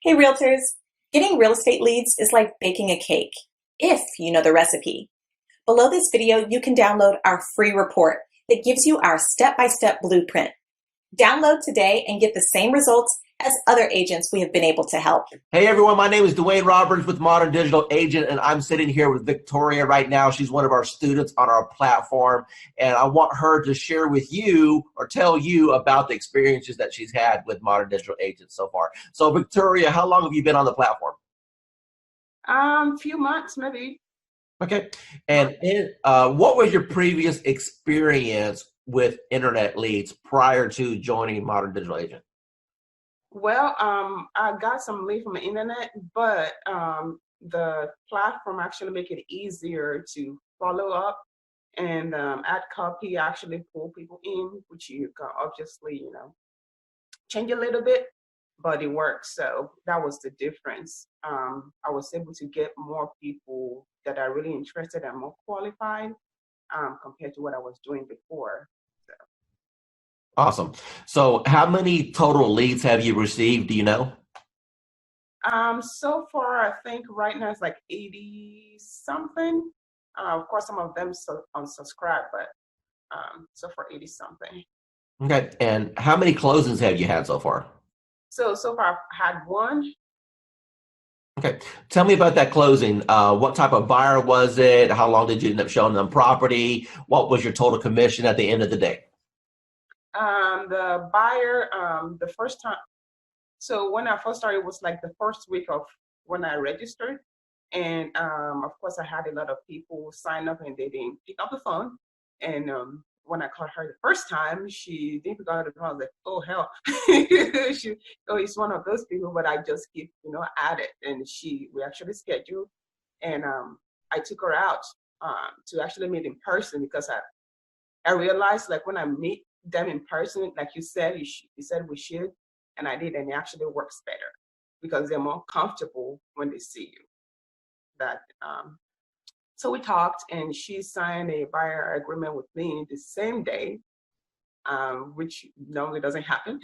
Hey realtors, getting real estate leads is like baking a cake, if you know the recipe. Below this video, you can download our free report that gives you our step-by-step blueprint. Download today and get the same results as other agents we have been able to help. Hey everyone, my name is Dwayne Roberts with Modern Digital Agent, and I'm sitting here with Victoria right now. She's one of our students on our platform, and I want her to share with you or tell you about the experiences that she's had with Modern Digital Agent so far. So Victoria, how long have you been on the platform? Few months maybe. Okay, and what was your previous experience with internet leads prior to joining Modern Digital Agent? Well, I got some lead from the internet, but the platform actually make it easier to follow up and add copy, actually pull people in, which you can obviously, change a little bit, but it works. So that was the difference. I was able to get more people that are really interested and more qualified compared to what I was doing before. Awesome. So how many total leads have you received? Do you know? So far, I think right now it's like 80 something. Of course, some of them unsubscribe, but so far 80 something. Okay. And how many closings have you had so far? So far I've had one. Okay. Tell me about that closing. What type of buyer was it? How long did you end up showing them property? What was your total commission at the end of the day? The buyer, the first time, so when I first started, it was like the first week of when I registered. And of course, I had a lot of people sign up and they didn't pick up the phone. And when I called her the first time, she didn't pick up the phone. I was like, oh, hell. It's one of those people, but I just keep, at it. And we actually scheduled. And I took her out to actually meet in person because I realized like when I meet them in person, like you said, you said we should, and I did, and it actually works better because they're more comfortable when they see you. So we talked, and she signed a buyer agreement with me the same day, which normally doesn't happen.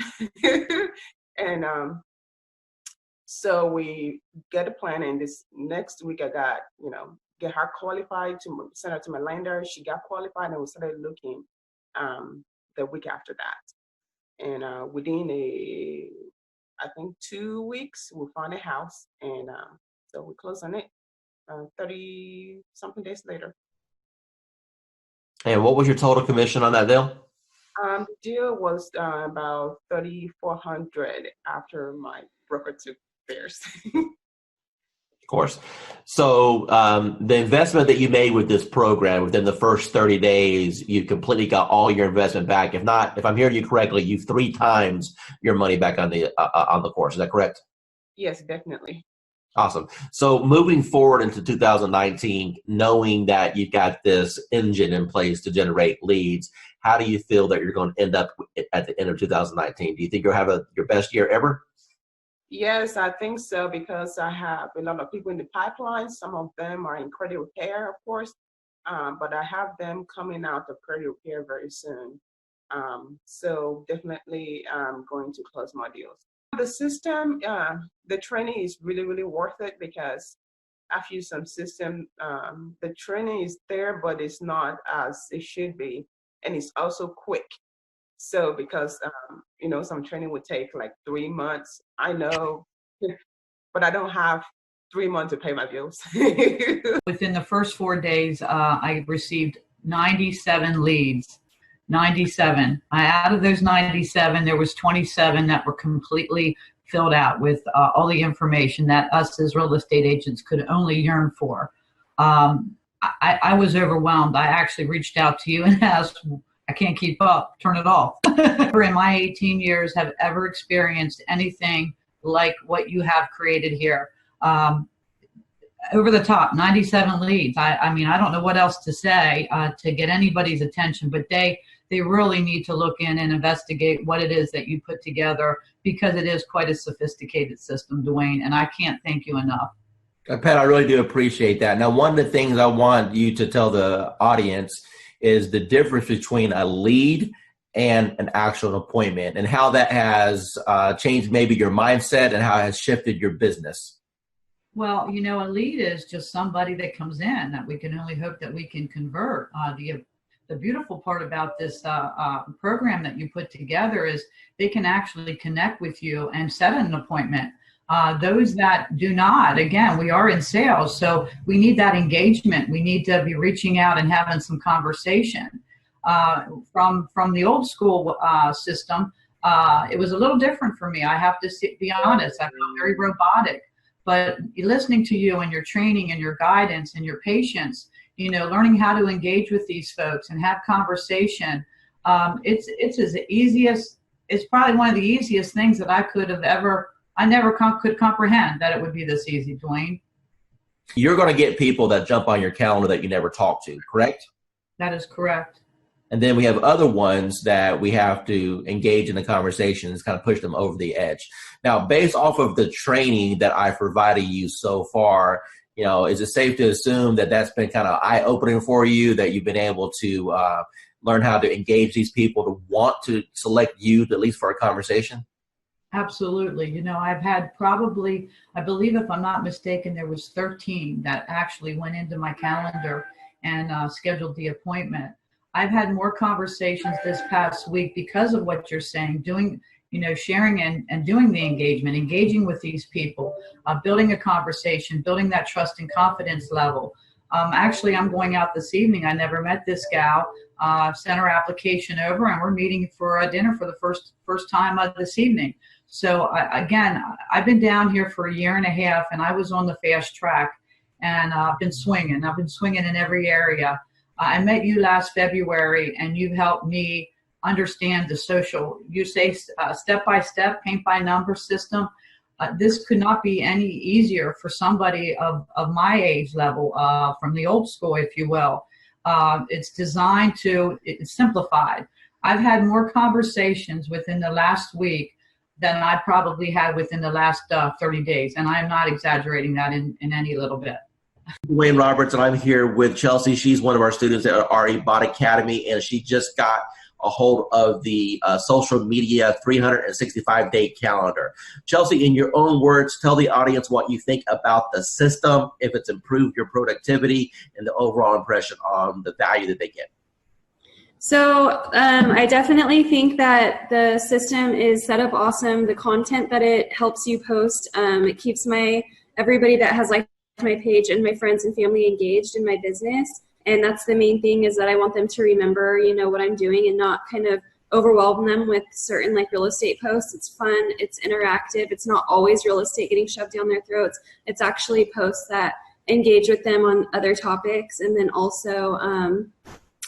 And so we get a plan, and this next week I got, get her qualified to send her to my lender. She got qualified, and we started looking the week after that. And within I think 2 weeks, we found a house, and so we closed on it 30 something days later. And what was your total commission on that deal? The deal was about $3,400 after my broker took theirs. Of course. So the investment that you made with this program within the first 30 days, you completely got all your investment back. If not, if I'm hearing you correctly, you 3 times your money back on the course. Is that correct? Yes, definitely. Awesome. So moving forward into 2019, knowing that you've got this engine in place to generate leads, how do you feel that you're going to end up at the end of 2019? Do you think you'll have your best year ever? Yes, I think so, because I have a lot of people in the pipeline. Some of them are in credit repair, of course, but I have them coming out of credit repair very soon. So definitely I'm going to close my deals. The system, the training is really, really worth it because I've used some system. The training is there, but it's not as it should be. And it's also quick. So because, some training would take like 3 months, I know, but I don't have 3 months to pay my bills. Within the first 4 days, I received 97 leads. 97. Out of those 97, there was 27 that were completely filled out with all the information that us as real estate agents could only yearn for. I was overwhelmed. I actually reached out to you and asked, I can't keep up, turn it off. In my 18 years have ever experienced anything like what you have created here. Over the top, 97 leads. I mean, I don't know what else to say to get anybody's attention, but they really need to look in and investigate what it is that you put together, because it is quite a sophisticated system, Dwayne, and I can't thank you enough. Pat, I really do appreciate that. Now, one of the things I want you to tell the audience is the difference between a lead and an actual appointment, and how that has changed maybe your mindset and how it has shifted your business? Well, a lead is just somebody that comes in that we can only hope that we can convert. The beautiful part about this program that you put together is they can actually connect with you and set an appointment. Those that do not, again, we are in sales, so we need that engagement. We need to be reaching out and having some conversation. From the old school system, it was a little different for me. I have to be honest. I felt very robotic. But listening to you and your training and your guidance and your patience, learning how to engage with these folks and have conversation, it's probably one of the easiest things that I could have I never could comprehend that it would be this easy, Dwayne. You're going to get people that jump on your calendar that you never talk to, correct? That is correct. And then we have other ones that we have to engage in the conversations, kind of push them over the edge. Now, based off of the training that I've provided you so far, is it safe to assume that that's been kind of eye-opening for you, that you've been able to learn how to engage these people to want to select you, at least for a conversation? Absolutely. I've had probably, I believe if I'm not mistaken, there was 13 that actually went into my calendar and scheduled the appointment. I've had more conversations this past week because of what you're saying, doing, sharing and doing the engagement, engaging with these people, building a conversation, building that trust and confidence level. Actually, I'm going out this evening. I never met this gal. Sent her application over, and we're meeting for a dinner for the first time this evening. So I've been down here for a year and a half, and I was on the fast track, and I've been swinging. I've been swinging in every area. I met you last February, and you've helped me understand the social, you say step-by-step, paint-by-number system. This could not be any easier for somebody of my age level, from the old school, if you will. It's designed it's simplified. I've had more conversations within the last week than I probably had within the last 30 days. And I'm not exaggerating that in any little bit. Dwayne Roberts, and I'm here with Chelsea. She's one of our students at RE Bot Academy, and she just got a hold of the social media 365-day calendar. Chelsea, in your own words, tell the audience what you think about the system, if it's improved your productivity, and the overall impression on the value that they get. So I definitely think that the system is set up awesome. The content that it helps you post, it keeps everybody that has liked my page and my friends and family engaged in my business. And that's the main thing, is that I want them to remember, what I'm doing and not kind of overwhelm them with certain real estate posts. It's fun, it's interactive, it's not always real estate getting shoved down their throats. It's actually posts that engage with them on other topics. And then also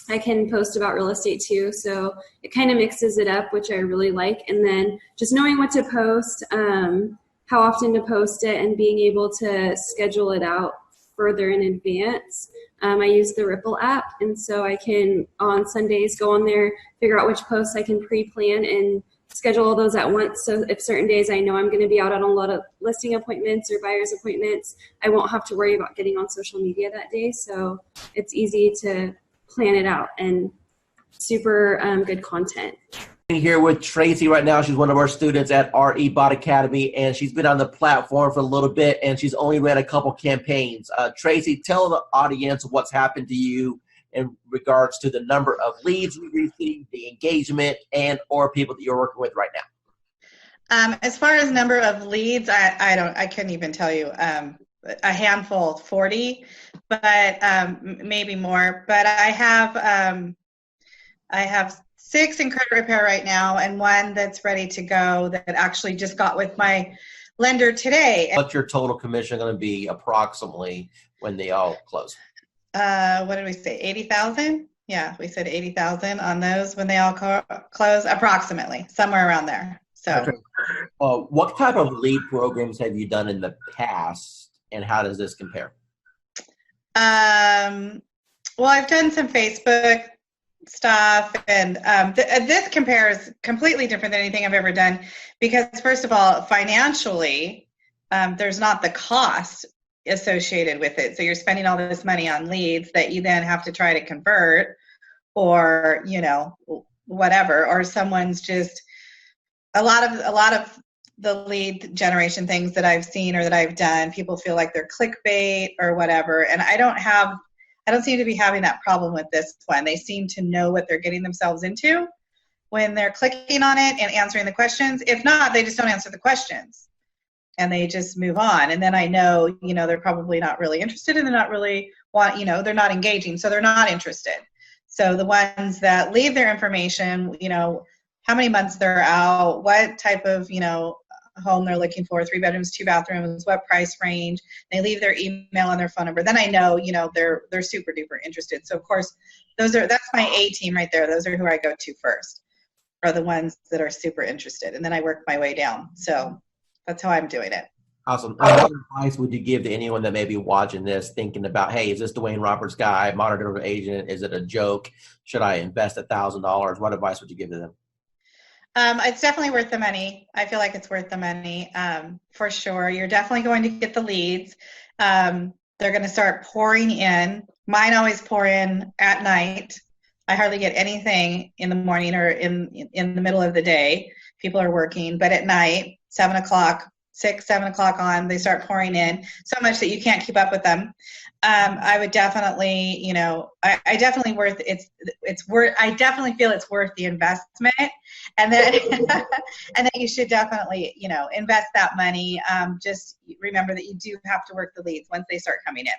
I can post about real estate too. So it kind of mixes it up, which I really like. And then just knowing what to post, how often to post it, and being able to schedule it out further in advance. I use the Ripple app, and so I can, on Sundays, go on there, figure out which posts I can pre-plan and schedule all those at once. So if certain days I know I'm going to be out on a lot of listing appointments or buyer's appointments, I won't have to worry about getting on social media that day. So it's easy to plan it out, and super good content. Here with Tracy right now. She's one of our students at RE Bot Academy, and she's been on the platform for a little bit, and she's only ran a couple campaigns. Tracy, tell the audience what's happened to you in regards to the number of leads you received, the engagement, and or people that you're working with right now. As far as number of leads, I couldn't even tell you. A handful, 40, but maybe more. But I have 6 in credit repair right now, and 1 that's ready to go that actually just got with my lender today. What's your total commission going to be approximately when they all close? What did we say? 80,000? Yeah, we said 80,000 on those when they all close, approximately, somewhere around there. So, okay. What type of lead programs have you done in the past, and how does this compare? Well, I've done some Facebook stuff, and this compares completely different than anything I've ever done, because first of all, financially, there's not the cost associated with it. So you're spending all this money on leads that you then have to try to convert, or whatever, or someone's just a lot of the lead generation things that I've seen or that I've done, people feel like they're clickbait or whatever. And I don't seem to be having that problem with this one. They seem to know what they're getting themselves into when they're clicking on it and answering the questions. If not, they just don't answer the questions and they just move on. And then I know, they're probably not really interested and they're not really they're not engaging. So they're not interested. So the ones that leave their information, how many months they're out, what type of, home they're looking for, 3 bedrooms, 2 bathrooms, what price range, they leave their email and their phone number, then I know, they're super duper interested. So of course, that's my A team right there. Those are who I go to first, are the ones that are super interested. And then I work my way down. So that's how I'm doing it. Awesome. What advice would you give to anyone that may be watching this thinking about, hey, is this Dwayne Roberts guy, modern digital agent? Is it a joke? Should I invest $1,000? What advice would you give to them? It's definitely worth the money. I feel like it's worth the money, for sure. You're definitely going to get the leads. They're going to start pouring in. Mine always pour in at night. I hardly get anything in the morning or in the middle of the day. People are working, but at night, 7 o'clock on, they start pouring in so much that you can't keep up with them. I would definitely, I definitely feel it's worth the investment, and then and then you should definitely, invest that money. Just remember that you do have to work the leads once they start coming in.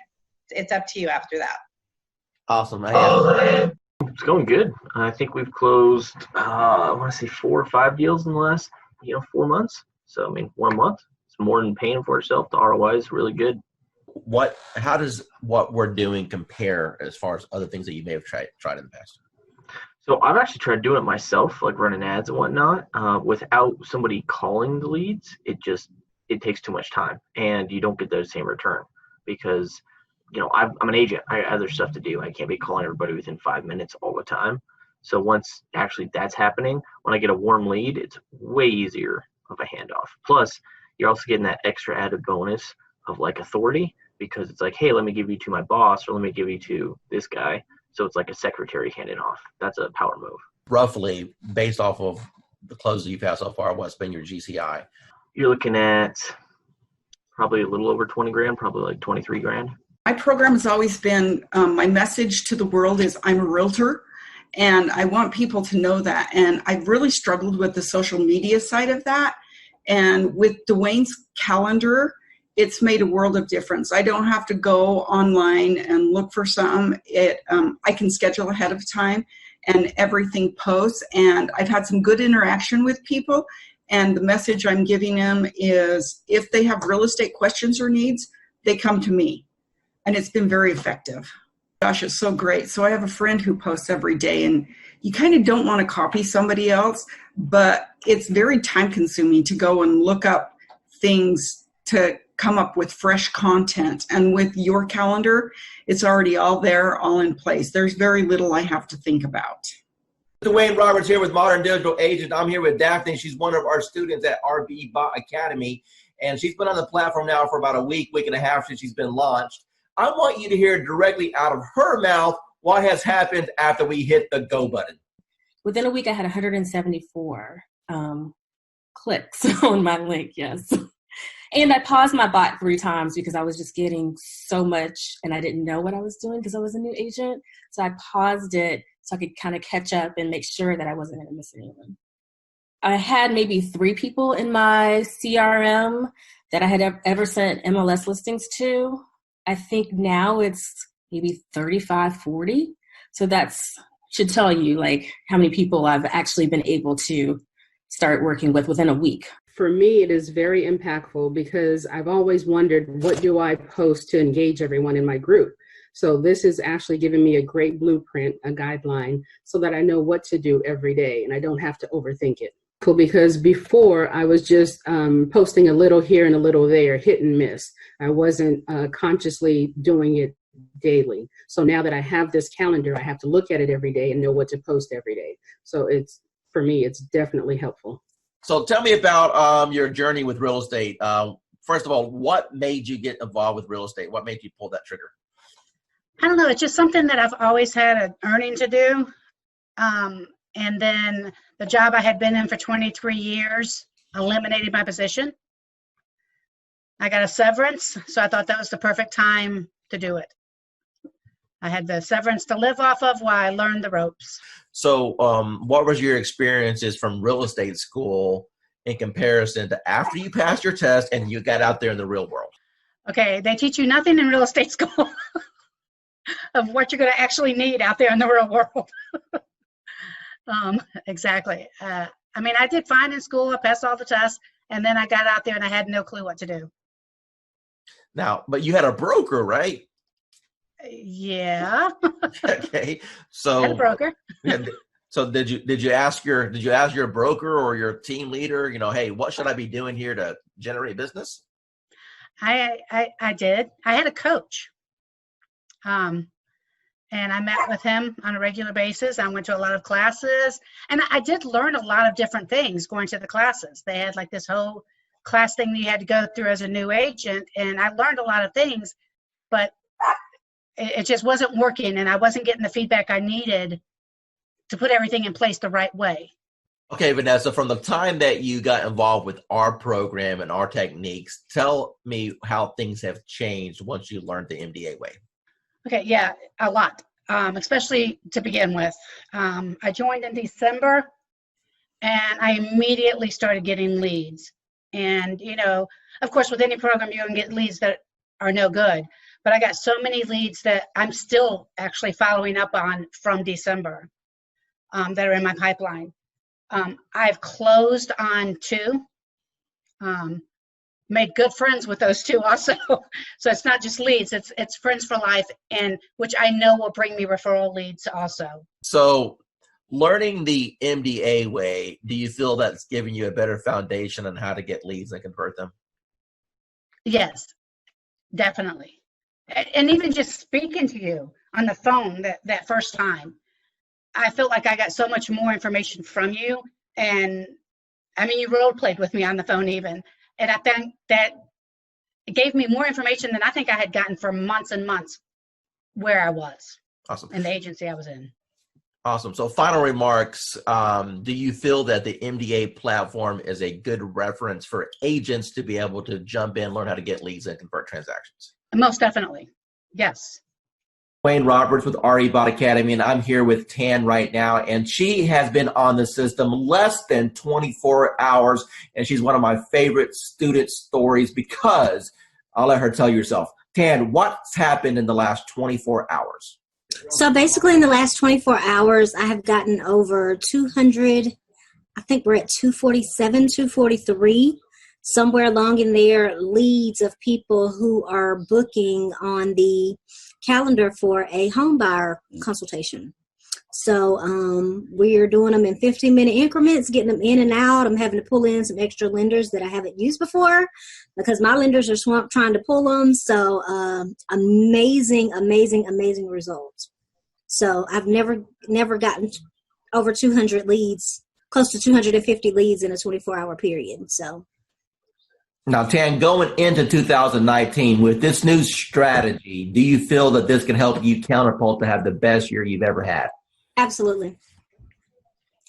It's up to you after that. Awesome. It's going good. I think we've closed, I want to say 4 or 5 deals in the last, 4 months. So, 1 month, it's more than paying for itself. The ROI is really good. How does what we're doing compare as far as other things that you may have tried in the past? So I've actually tried doing it myself, like running ads and whatnot, without somebody calling the leads. It takes too much time and you don't get the same return because, I'm an agent. I have other stuff to do. I can't be calling everybody within 5 minutes all the time. So once actually that's happening, when I get a warm lead, it's way easier of a handoff. Plus, you're also getting that extra added bonus of like authority because it's like, hey, let me give you to my boss or let me give you to this guy. So it's like a secretary handing off. That's a power move. Roughly, based off of the closes you've had so far, what's been your GCI? You're looking at probably a little over 20 grand, probably like 23 grand. My program has always been, my message to the world is I'm a realtor. And I want people to know that. And I've really struggled with the social media side of that. And with Dwayne's calendar, it's made a world of difference. I don't have to go online and look for something. I can schedule ahead of time and everything posts. And I've had some good interaction with people. And the message I'm giving them is if they have real estate questions or needs, they come to me. And it's been very effective. Gosh, it's so great. So I have a friend who posts every day and you kind of don't want to copy somebody else, but it's very time consuming to go and look up things to come up with fresh content. And with your calendar, it's already all there, all in place. There's very little I have to think about. Dwayne Roberts here with Modern Digital Agent. I'm here with Daphne. She's one of our students at RB Bot Academy, and she's been on the platform now for about a week and a half since she's been launched. I want you to hear directly out of her mouth what has happened after we hit the go button. Within a week, I had 174 clicks on my link, yes. And I paused my bot 3 times because I was just getting so much and I didn't know what I was doing because I was a new agent. So I paused it so I could kind of catch up and make sure that I wasn't going to miss anyone. I had maybe 3 people in my CRM that I had ever sent MLS listings to. I think now it's maybe 35, 40. So that's should tell you like how many people I've actually been able to start working with within a week. For me, it is very impactful because I've always wondered, what do I post to engage everyone in my group? So this is actually giving me a great blueprint, a guideline, so that I know what to do every day and I don't have to overthink it. Cool, because before I was just posting a little here and a little there, hit and miss. I wasn't consciously doing it daily. So now that I have this calendar, I have to look at it every day and know what to post every day. So for me, it's definitely helpful. So tell me about your journey with real estate. First of all, what made you get involved with real estate? What made you pull that trigger? I don't know. It's just something that I've always had an earning to do. And then the job I had been in for 23 years eliminated my position. I got a severance, so I thought that was the perfect time to do it. I had the severance to live off of while I learned the ropes. So what was your experiences from real estate school in comparison to after you passed your test and you got out there in the real world? Okay, they teach you nothing in real estate school of what you're going to actually need out there in the real world. Exactly. I mean, I did fine in school. I passed all the tests, and then I got out there and I had no clue what to do. Now, but you had a broker, right? Yeah. Okay. I So, had a broker. so did you ask your broker or your team leader, hey, what should I be doing here to generate business? I did. I had a coach. And I met with him on a regular basis. I went to a lot of classes, and I did learn a lot of different things going to the classes. They had like this whole class thing that you had to go through as a new agent, and I learned a lot of things, but it just wasn't working, and I wasn't getting the feedback I needed to put everything in place the right way. Okay, Vanessa, from the time that you got involved with our program and our techniques, tell me how things have changed once you learned the MDA way. Okay, yeah, a lot, especially to begin with. I joined in December, and I immediately started getting leads. And, of course, with any program, you're going to get leads that are no good. But I got so many leads that I'm still actually following up on from December that are in my pipeline. I've closed on 2. Made good friends with those 2 also. So it's not just leads, it's friends for life, and which I know will bring me referral leads also. So learning the MDA way, do you feel that's giving you a better foundation on how to get leads and convert them? Yes, definitely. And even just speaking to you on the phone that first time, I felt like I got so much more information from you. And I mean, you role played with me on the phone even. And I think that it gave me more information than I think I had gotten for months and months where I was. Awesome. In the agency I was in. Awesome. So final remarks, do you feel that the MDA platform is a good reference for agents to be able to jump in, learn how to get leads and convert transactions? Most definitely. Yes. Wayne Roberts with RE Bot Academy, and I'm here with Tan right now, and she has been on the system less than 24 hours, and she's one of my favorite student stories because I'll let her tell you herself. Tan, what's happened in the last 24 hours? So basically in the last 24 hours, I have gotten over 200, I think we're at 247, 243, somewhere along in there, leads of people who are booking on the calendar for a home buyer consultation. So we're doing them in 15-minute increments, getting them in and out. I'm having to pull in some extra lenders that I haven't used before because my lenders are swamped trying to pull them. So amazing, amazing, amazing results. So I've never gotten over 200 leads, close to 250 leads in a 24-hour period. So. Now, Tan, going into 2019 with this new strategy, do you feel that this can help you catapult to have the best year you've ever had? Absolutely.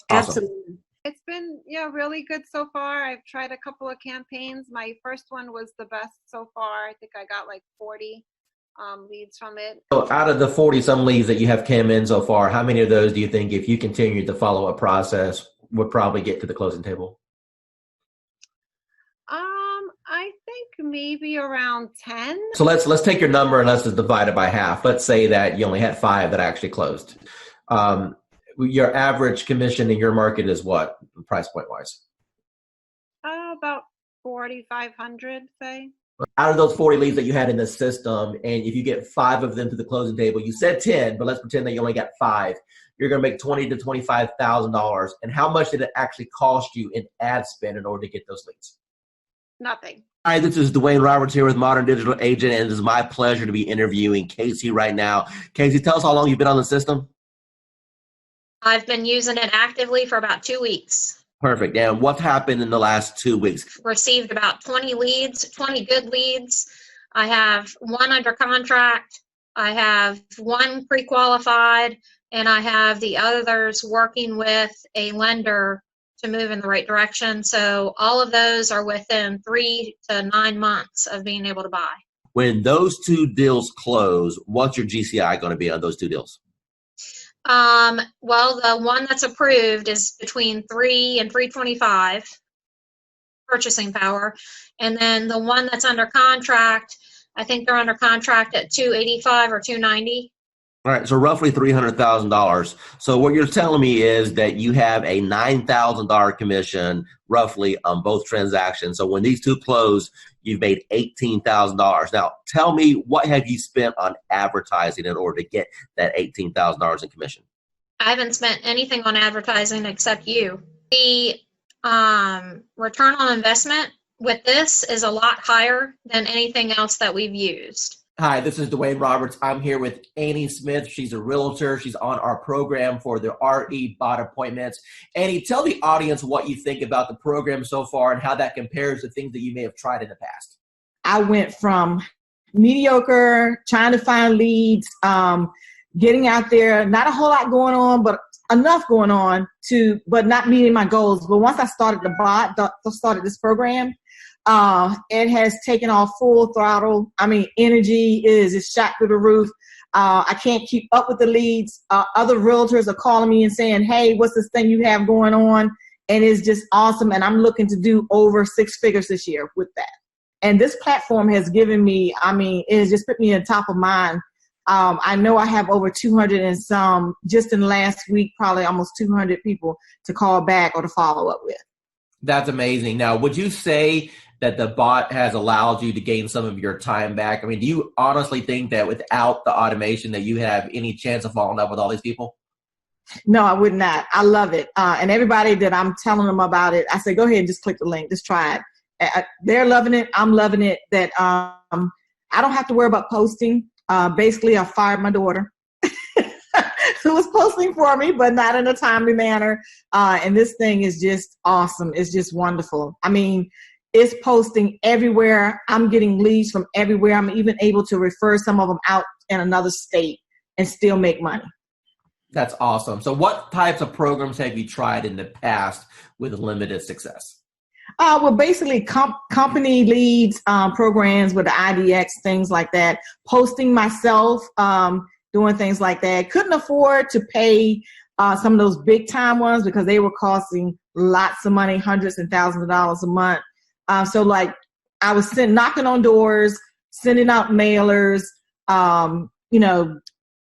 Awesome. Absolutely. It's been, really good so far. I've tried a couple of campaigns. My first one was the best so far. I think I got like 40 leads from it. So out of the 40-some leads that you have come in so far, how many of those do you think, if you continue the follow-up process, would probably get to the closing table? I think maybe around 10. So let's take your number and let's just divide it by half. Let's say that you only had 5 that actually closed. Your average commission in your market is what, price point wise? About 4,500, say. Out of those 40 leads that you had in the system, and if you get 5 of them to the closing table, you said 10, but let's pretend that you only got 5. You're going to make $20,000 to $25,000. And how much did it actually cost you in ad spend in order to get those leads? Nothing. Hi, this is Dwayne Roberts here with Modern Digital Agent, and it is my pleasure to be interviewing Casey right now. Casey, tell us how long you've been on the system. I've been using it actively for about 2 weeks. Perfect. And what happened in the last 2 weeks? Received about 20 leads, 20 good leads. I have 1 under contract. I have 1 pre-qualified, and I have the others working with a lender to move in the right direction. So all of those are within 3 to 9 months of being able to buy. When those two deals close, what's your GCI going to be on those two deals? Well, the one that's approved is between 3 and 325 purchasing power. And then the one that's under contract, I think they're under contract at 285 or 290. All right, so roughly $300,000. So what you're telling me is that you have a $9,000 commission roughly on both transactions. So when these two close, you've made $18,000. Now, tell me, what have you spent on advertising in order to get that $18,000 in commission? I haven't spent anything on advertising except you. The return on investment with this is a lot higher than anything else that we've used. Hi, this is Dwayne Roberts. I'm here with Annie Smith. She's a realtor. She's on our program for the RE bot appointments. Annie, tell the audience what you think about the program so far and how that compares to things that you may have tried in the past. I went from mediocre, trying to find leads, getting out there, not a whole lot going on, but enough going on but not meeting my goals. But once I started started this program, it has taken off full throttle. I mean, energy is shot through the roof. I can't keep up with the leads. Other realtors are calling me and saying, hey, what's this thing you have going on? And it's just awesome. And I'm looking to do over 6 figures this year with that. And this platform has given me, it has just put me on top of mind. I know I have over 200 and some, just in the last week, probably almost 200 people to call back or to follow up with. That's amazing. Now, would you say that the bot has allowed you to gain some of your time back? I mean, do you honestly think that without the automation that you have any chance of following up with all these people? No, I would not. I love it. And everybody that I'm telling them about it, I say, go ahead and just click the link. Just try it. They're loving it. I'm loving it. That I don't have to worry about posting. Basically, I fired my daughter who was posting for me, but not in a timely manner. And this thing is just awesome. It's just wonderful. I mean, it's posting everywhere. I'm getting leads from everywhere. I'm even able to refer some of them out in another state and still make money. That's awesome. So what types of programs have you tried in the past with limited success? Well, basically company leads, programs with the IDX, things like that. Posting myself, doing things like that. Couldn't afford to pay some of those big time ones because they were costing lots of money, hundreds and thousands of dollars a month. So like I was knocking on doors, sending out mailers,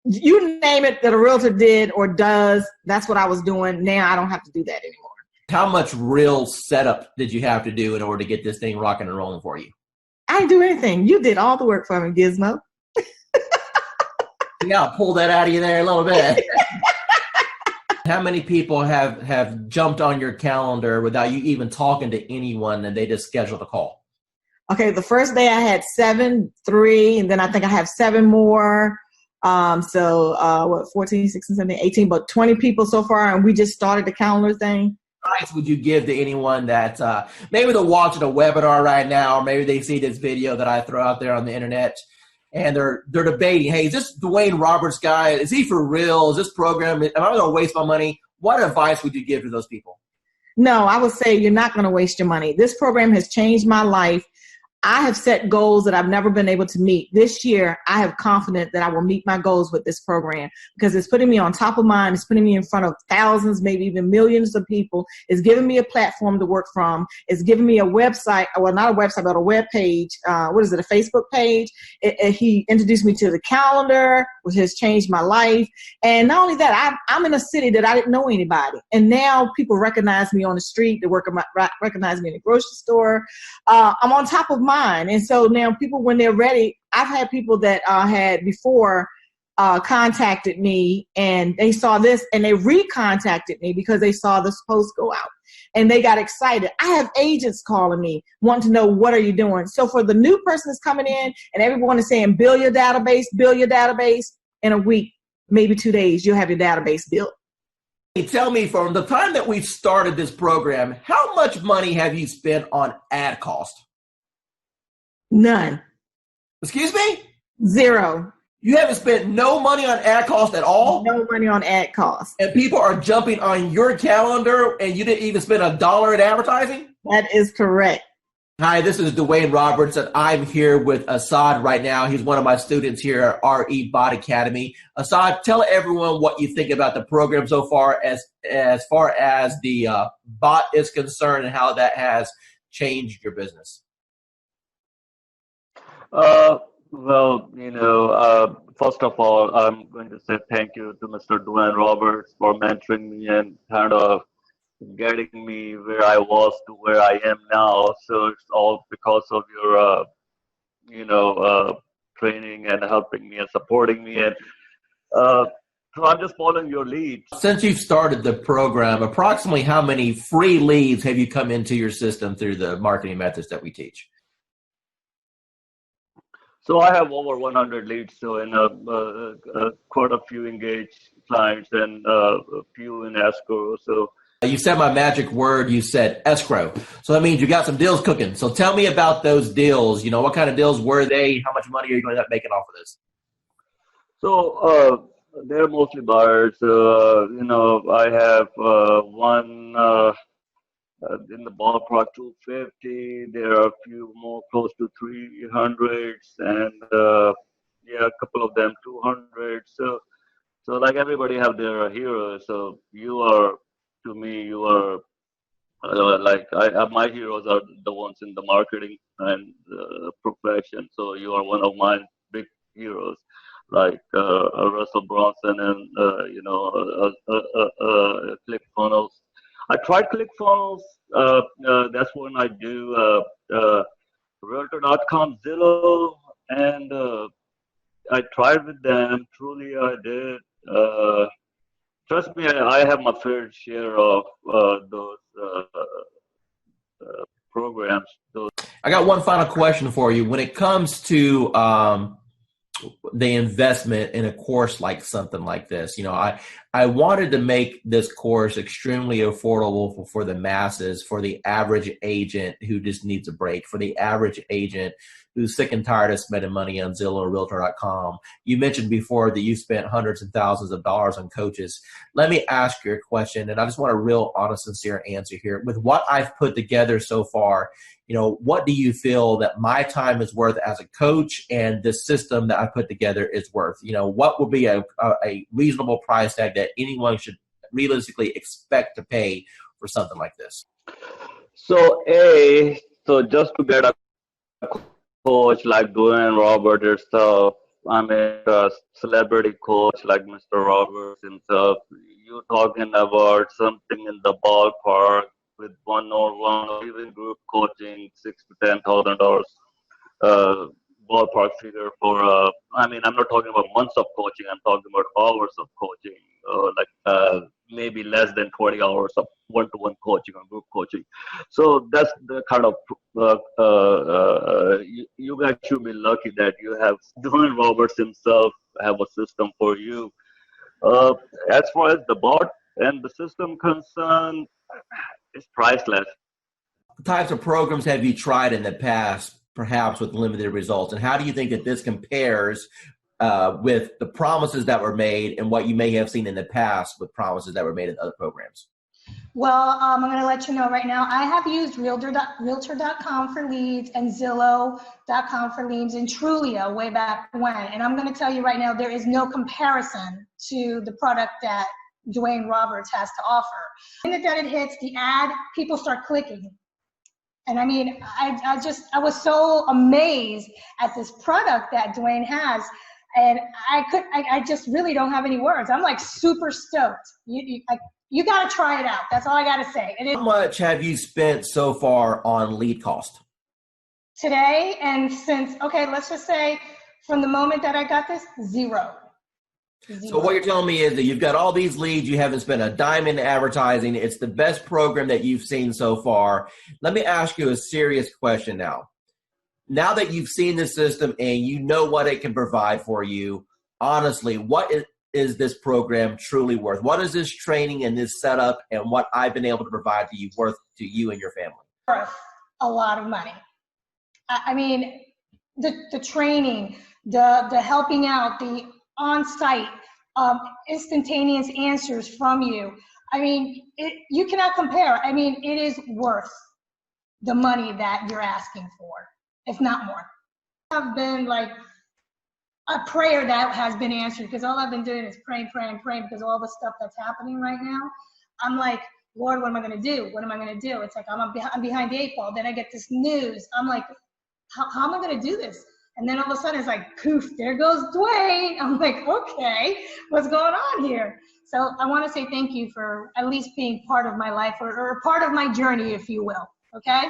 you name it that a realtor did or does, that's what I was doing. Now I don't have to do that anymore. How much real setup did you have to do in order to get this thing rocking and rolling for you? I didn't do anything. You did all the work for me, Gizmo. Yeah, I'll pull that out of you there a little bit. How many people have jumped on your calendar without you even talking to anyone and they just scheduled a call? Okay, the first day I had 3, and then I think I have 7 more. 14, 16, 17, 18, but 20 people so far, and we just started the calendar thing. What advice would you give to anyone that maybe they're watching a webinar right now, or maybe they see this video that I throw out there on the internet, and they're debating, hey, is this Dwayne Roberts guy, is he for real? Is this program, am I going to waste my money? What advice would you give to those people? No, I would say you're not going to waste your money. This program has changed my life. I have set goals that I've never been able to meet. This year, I have confidence that I will meet my goals with this program because it's putting me on top of mind. It's putting me in front of thousands, maybe even millions of people. It's giving me a platform to work from. It's giving me a website, well, not a website, but a web page. A Facebook page. He introduced me to the calendar, which has changed my life. And not only that, I'm in a city that I didn't know anybody. And now people recognize me on the street. They recognize me in the grocery store. I'm on top of mind. And so now people, when they're ready, I've had people that had before contacted me and they saw this and they recontacted me because they saw this post go out and they got excited. I have agents calling me wanting to know, what are you doing? So for the new person that's coming in and everyone is saying, build your database, in a week, maybe 2 days, you'll have your database built. Tell me, from the time that we started this program, how much money have you spent on ad cost? None. Excuse me? 0. You haven't spent no money on ad cost at all? No money on ad cost. And people are jumping on your calendar and you didn't even spend $1 in advertising? That is correct. Hi, this is Dwayne Roberts, and I'm here with Assad right now. He's one of my students here at RE Bot Academy. Assad, tell everyone what you think about the program so far as the bot is concerned and how that has changed your business. Well, first of all, I'm going to say thank you to Mr. Dwayne Roberts for mentoring me and kind of getting me where I was to where I am now. So it's all because of your, training and helping me and supporting me. And so I'm just following your lead. Since you've started the program, approximately how many free leads have you come into your system through the marketing methods that we teach? So I have over 100 leads, so in quite a few engaged clients and a few in escrow. So you said my magic word, you said escrow. So that means you got some deals cooking. So tell me about those deals. What kind of deals were they? How much money are you going to end up making off of this? So they're mostly buyers. I have one in the ballpark 250. There are a few more close to 300s, and a couple of them 200. So like everybody have their heroes. So to me, you are my heroes are the ones in the marketing and profession. So you are one of my big heroes, like Russell Brunson and ClickFunnels. I tried ClickFunnels. That's when I do Realtor.com, Zillow, and I tried with them. Truly, I did. Trust me, I have my fair share of those programs. I got one final question for you. When it comes to the investment in a course like something like this, I wanted to make this course extremely affordable for the masses, for the average agent who just needs a break, for the average agent who's sick and tired of spending money on Zillow or Realtor.com. You mentioned before that you spent hundreds and thousands of dollars on coaches. Let me ask you a question, and I just want a real honest, sincere answer here. With what I've put together so far, what do you feel that my time is worth as a coach and the system that I put together is worth? What would be a reasonable price tag that anyone should realistically expect to pay for something like this? So just to get a coach like Dwayne Roberts yourself, I mean a celebrity coach like Mr. Roberts himself, you're talking about something in the ballpark with one-on-one or even group coaching, $6,000 to $10,000 ballpark figure for. I'm not talking about months of coaching. I'm talking about hours of coaching, maybe less than 20 hours of one-to-one coaching or group coaching. So that's the kind of you guys should be lucky that you have Dwayne Roberts himself have a system for you. As far as the bot and the system concerned, it's priceless. What types of programs have you tried in the past, perhaps with limited results? And how do you think that this compares with the promises that were made and what you may have seen in the past with promises that were made in other programs? Well, I'm going to let you know right now, I have used Realtor.com for leads and Zillow.com for leads and Trulia way back when. And I'm going to tell you right now, there is no comparison to the product that Dwayne Roberts has to offer. The minute that it hits the ad, people start clicking. And I mean, I was so amazed at this product that Dwayne has. And I just really don't have any words. I'm like super stoked. You got to try it out. That's all I got to say. How much have you spent so far on lead cost? Today and since, let's just say from the moment that I got this, zero. So what you're telling me is that you've got all these leads, you haven't spent a dime in advertising. It's the best program that you've seen so far. Let me ask you a serious question now. Now that you've seen the system and you know what it can provide for you, honestly, what is this program truly worth? What is this training and this setup and what I've been able to provide to you worth to you and your family? Worth a lot of money. I mean, the training, the helping out, the on-site, instantaneous answers from you. I mean, you cannot compare. I mean, it is worth the money that you're asking for, if not more. I've been like a prayer that has been answered, because all I've been doing is praying because of all the stuff that's happening right now. I'm like, Lord, what am I going to do? What am I going to do? It's like I'm behind the 8 ball. Then I get this news. I'm like, how am I going to do this? And then all of a sudden it's like, poof, there goes Dwayne. I'm like, okay, what's going on here? So I want to say thank you for at least being part of my life, or part of my journey, if you will. Okay?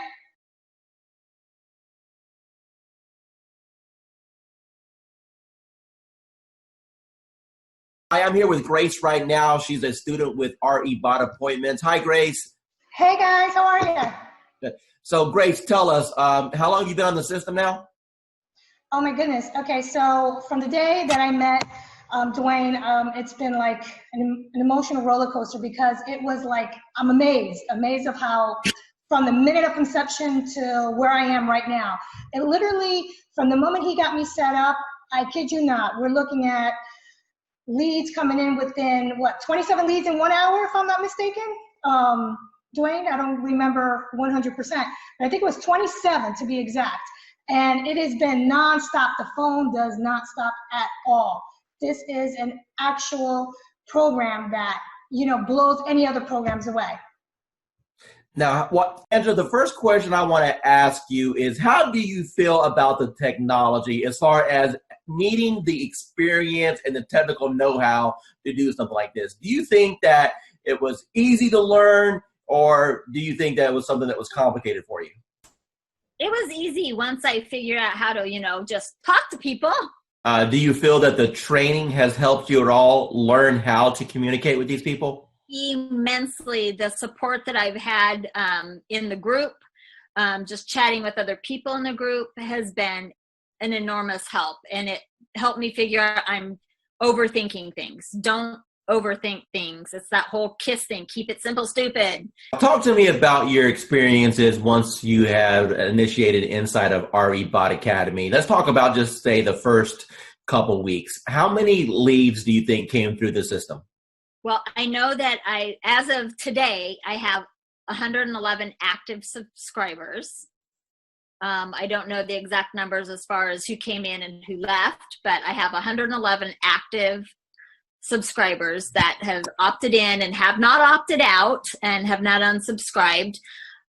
Hi, I'm here with Grace right now. She's a student with RE Bot Appointments. Hi, Grace. Hey guys, how are you? So Grace, tell us, how long have you been on the system now? Oh my goodness. Okay, so from the day that I met Dwayne, it's been like an emotional roller coaster, because it was like, I'm amazed of how, from the minute of conception to where I am right now. It literally, from the moment he got me set up, I kid you not, we're looking at leads coming in within, 27 leads in 1 hour, if I'm not mistaken? Dwayne, I don't remember 100%, but I think it was 27 to be exact. And it has been nonstop. The phone does not stop at all. This is an actual program that, blows any other programs away. Now, Angela, the first question I want to ask you is, how do you feel about the technology as far as needing the experience and the technical know-how to do something like this? Do you think that it was easy to learn, or do you think that it was something that was complicated for you? It was easy once I figured out how to, just talk to people. Do you feel that the training has helped you at all learn how to communicate with these people? Immensely. The support that I've had in the group, just chatting with other people in the group, has been an enormous help. And it helped me figure out I'm overthinking things. Don't overthink things. It's that whole KISS thing. Keep it simple, stupid. Talk to me about your experiences once you have initiated inside of RE Bot Academy. Let's talk about just say the first couple weeks. How many leads do you think came through the system? Well, I know that as of today, I have 111 active subscribers. I don't know the exact numbers as far as who came in and who left, but I have 111 active subscribers that have opted in and have not opted out and have not unsubscribed.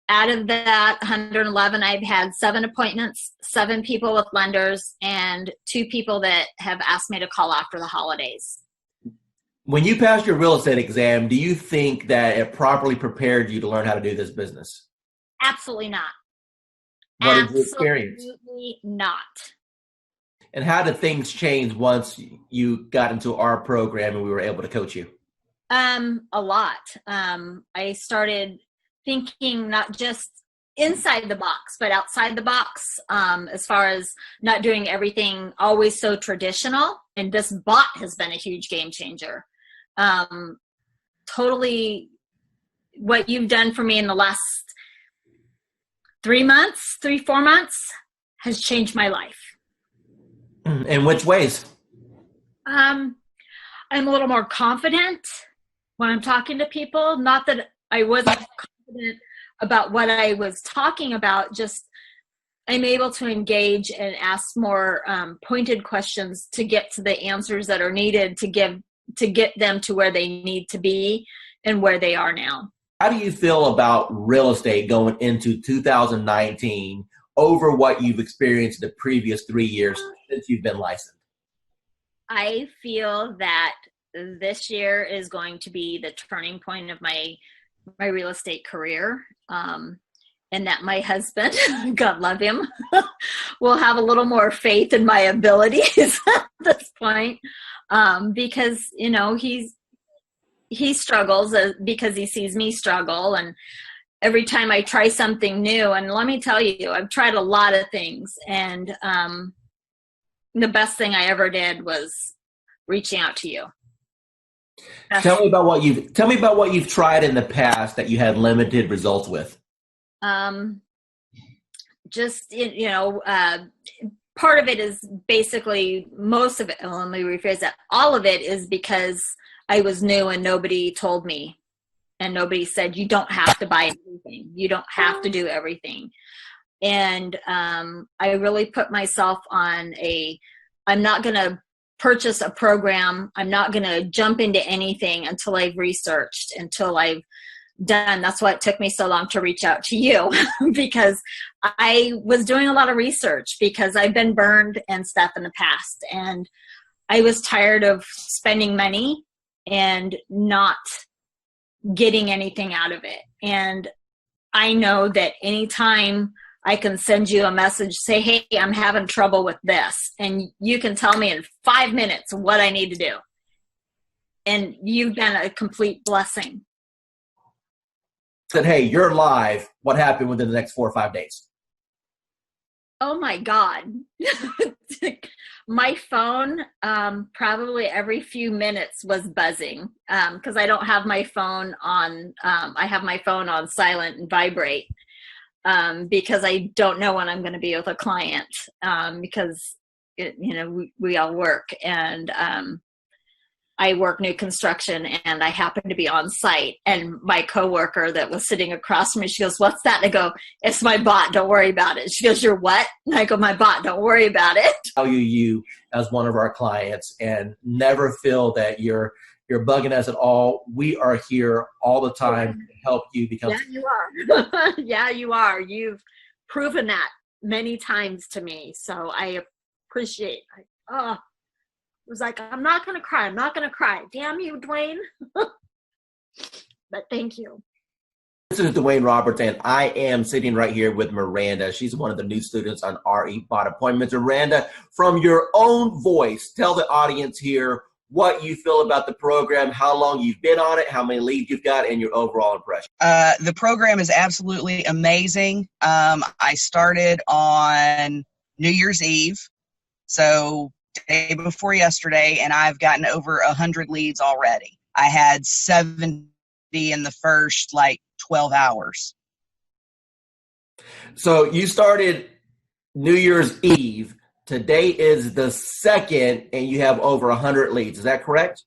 Out of that 111, I've had 7 appointments, 7 people with lenders, and 2 people that have asked me to call after the holidays. When you passed your real estate exam, do you think that it properly prepared you to learn how to do this business? Absolutely not. What is your experience? Absolutely not. And how did things change once you got into our program and we were able to coach you? A lot. I started thinking not just inside the box, but outside the box, as far as not doing everything always so traditional. And this bot has been a huge game changer. Totally what you've done for me in the last 4 months has changed my life. In which ways? I'm a little more confident when I'm talking to people. Not that I wasn't confident about what I was talking about, just I'm able to engage and ask more pointed questions to get to the answers that are needed to get them to where they need to be and where they are now. How do you feel about real estate going into 2019 over what you've experienced the previous 3 years since you've been licensed? I feel that this year is going to be the turning point of my real estate career, and that my husband, God love him, will have a little more faith in my abilities at this point, because he struggles because he sees me struggle, and every time I try something new, and let me tell you, I've tried a lot of things, and the best thing I ever did was reaching out to you. Tell me about what you've tried in the past that you had limited results with. part of it is basically, most of it, let me rephrase that, all of it is because I was new and nobody told me, and nobody said, you don't have to buy everything. You don't have to do everything. And I really put myself on I'm not going to purchase a program. I'm not going to jump into anything until I've researched, until I've done. That's why it took me so long to reach out to you, because I was doing a lot of research, because I've been burned and stuff in the past. And I was tired of spending money and not getting anything out of it. And I know that anytime I can send you a message, say, hey, I'm having trouble with this, and you can tell me in 5 minutes what I need to do. And you've been a complete blessing. Said, hey, you're live. What happened within the next 4 or 5 days? Oh my God. My phone, probably every few minutes was buzzing, because I don't have my phone on, I have my phone on silent and vibrate, because I don't know when I'm going to be with a client, because, we all work, and I work new construction, and I happen to be on site, and my coworker that was sitting across from me, she goes, what's that? And I go, it's my bot. Don't worry about it. She goes, you're what? And I go, my bot. Don't worry about it. Value you as one of our clients, and never feel that you're bugging us at all. We are here all the time to help you become. Yeah, you are. Yeah, you are. You've proven that many times to me. So I appreciate it. It was like, I'm not going to cry. I'm not going to cry. Damn you, Dwayne. But thank you. This is Dwayne Roberts, and I am sitting right here with Miranda. She's one of the new students on RE Bot Appointments. Miranda, from your own voice, tell the audience here what you feel about the program, how long you've been on it, how many leads you've got, and your overall impression. The program is absolutely amazing. I started on New Year's Eve, so day before yesterday, and I've gotten over 100 leads already. I had 70 in the first 12 hours. So you started New Year's Eve. Today is the 2nd, and you have over 100 leads. Is that correct?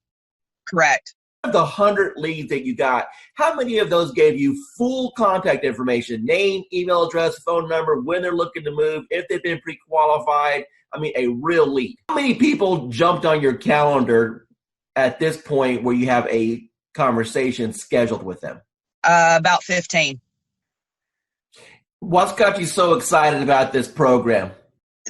Correct. Of the 100 leads that you got, how many of those gave you full contact information, name, email address, phone number, when they're looking to move, if they've been pre-qualified? I mean, a real lead. How many people jumped on your calendar at this point where you have a conversation scheduled with them? About 15. What's got you so excited about this program?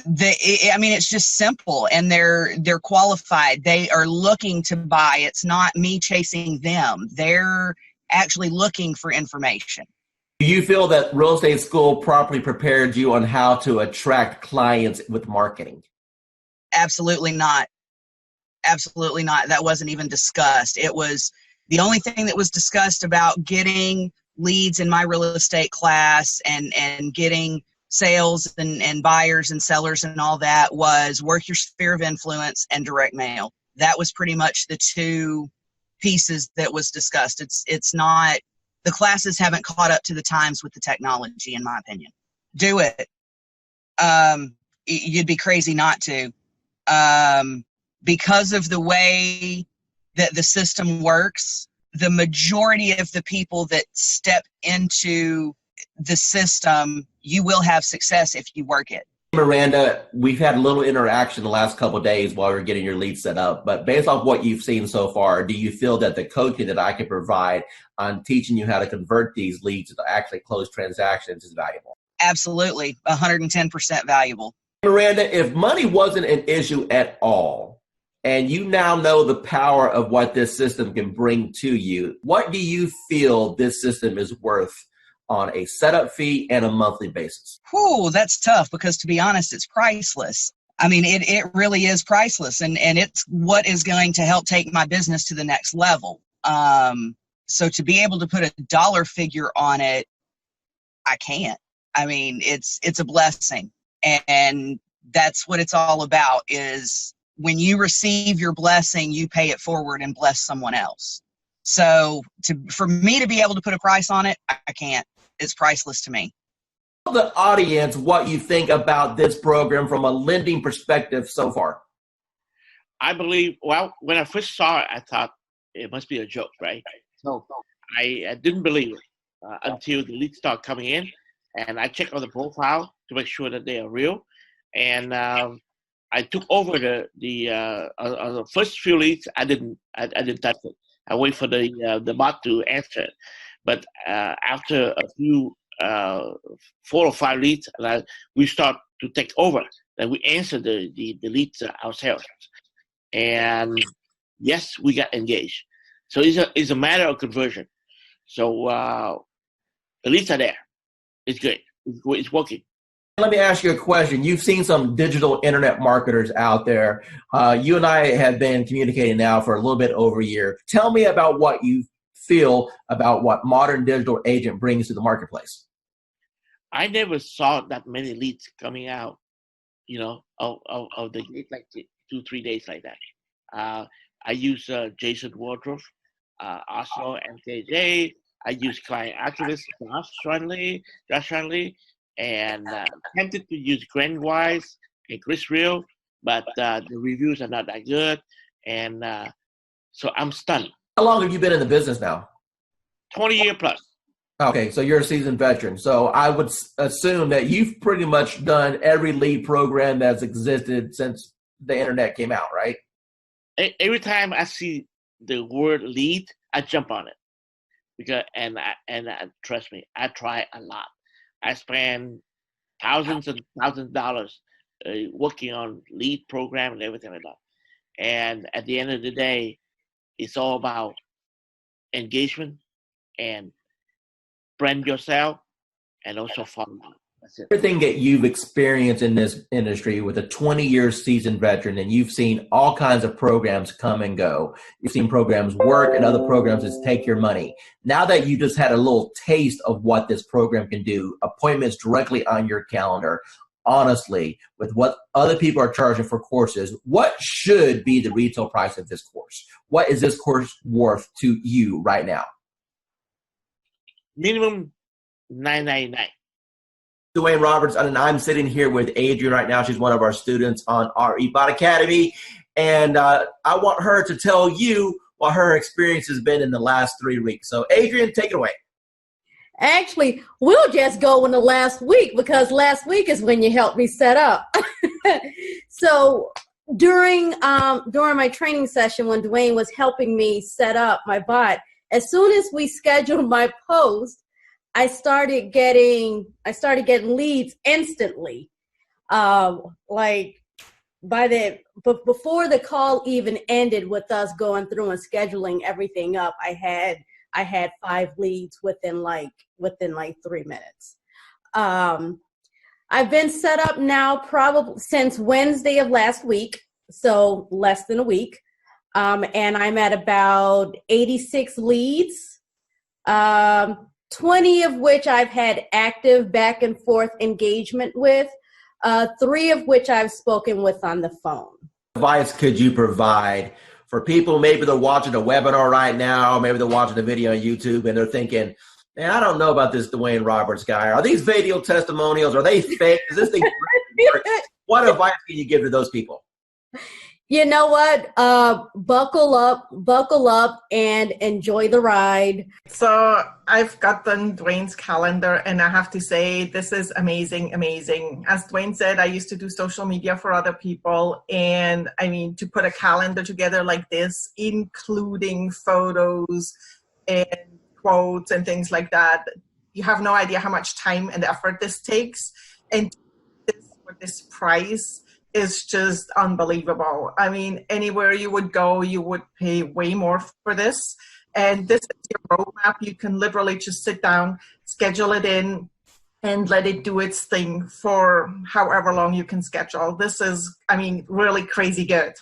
It's just simple, and they're qualified. They are looking to buy. It's not me chasing them. They're actually looking for information. Do you feel that Real Estate School properly prepared you on how to attract clients with marketing? Absolutely not. Absolutely not. That wasn't even discussed. It was the only thing that was discussed about getting leads in my real estate class and getting sales and buyers and sellers and all that was work your sphere of influence and direct mail. That was pretty much the two pieces that was discussed. It's not, the classes haven't caught up to the times with the technology, in my opinion. Do it. You'd be crazy not to. Because of the way that the system works, the majority of the people that step into the system, you will have success if you work it. Miranda, we've had a little interaction the last couple of days while we're getting your lead set up, but based off what you've seen so far, do you feel that the coaching that I can provide on teaching you how to convert these leads to actually close transactions is valuable? Absolutely, 110% valuable. Miranda, if money wasn't an issue at all, and you now know the power of what this system can bring to you, what do you feel this system is worth on a setup fee and a monthly basis? Whew, that's tough, because to be honest, it's priceless. I mean, it really is priceless, and it's what is going to help take my business to the next level. So to be able to put a dollar figure on it, I can't. I mean, it's a blessing, and that's what it's all about, is when you receive your blessing, you pay it forward and bless someone else. So for me to be able to put a price on it, I can't. It's priceless to me. Tell the audience what you think about this program from a lending perspective so far. I believe, well, when I first saw it, I thought it must be a joke, right? So I didn't believe it until the leads start coming in, and I checked on the profile to make sure that they are real. And I took over the first few leads. I didn't touch it. I wait for the bot to answer it. But after a few 4 or 5 leads, we start to take over. Then we answer the leads ourselves. And yes, we got engaged. So it's a matter of conversion. So the leads are there. It's good. It's working. Let me ask you a question. You've seen some digital internet marketers out there. You and I have been communicating now for a little bit over a year. Tell me about what you feel about what Modern Digital Agent brings to the marketplace. I never saw that many leads coming out, of the gate, like 2-3 days like that. I use Jason Wardrobe, also MKJ. I use Client Activist, Josh Shanley, and tempted to use Grant Wise and Chris Real, but the reviews are not that good, and so I'm stunned. How long have you been in the business now? 20 years plus. Okay, so you're a seasoned veteran. So I would assume that you've pretty much done every lead program that's existed since the internet came out, right? Every time I see the word lead, I jump on it, because and trust me, I try a lot. I spend thousands and thousands of dollars working on lead program and everything like that. And at the end of the day, it's all about engagement and brand yourself and also follow up. That's it. Everything that you've experienced in this industry with a 20-year seasoned veteran, and you've seen all kinds of programs come and go. You've seen programs work and other programs just take your money. Now that you just had a little taste of what this program can do, appointments directly on your calendar, honestly, with what other people are charging for courses, what should be the retail price of this course? What is this course worth to you right now? Minimum $9.99. Dwayne Roberts, and I'm sitting here with Adrienne right now. She's one of our students on our eBot Academy. And I want her to tell you what her experience has been in the last 3 weeks. So Adrienne, take it away. Actually, we'll just go in the last week, because last week is when you helped me set up. So during my training session, when Dwayne was helping me set up my bot, as soon as we scheduled my post, I started getting leads instantly. Before the call even ended with us going through and scheduling everything up, I had 5 leads within 3 minutes. I've been set up now probably since Wednesday of last week, so less than a week. And I'm at about 86 leads, 20 of which I've had active back and forth engagement with, 3 of which I've spoken with on the phone. What advice could you provide for people? Maybe they're watching a webinar right now, maybe they're watching a video on YouTube and they're thinking, man, I don't know about this Dwayne Roberts guy. Are these video testimonials? Are they fake? Is this thing What advice can you give to those people? You know what? Buckle up and enjoy the ride. So I've gotten Dwayne's calendar, and I have to say, this is amazing, amazing. As Dwayne said, I used to do social media for other people. And I mean, to put a calendar together like this, including photos and quotes and things like that, you have no idea how much time and effort this takes. And for this price is just unbelievable. I mean, anywhere you would go, you would pay way more for this. And this is your roadmap. You can literally just sit down, schedule it in, and let it do its thing for however long you can schedule. This is, I mean, really crazy good.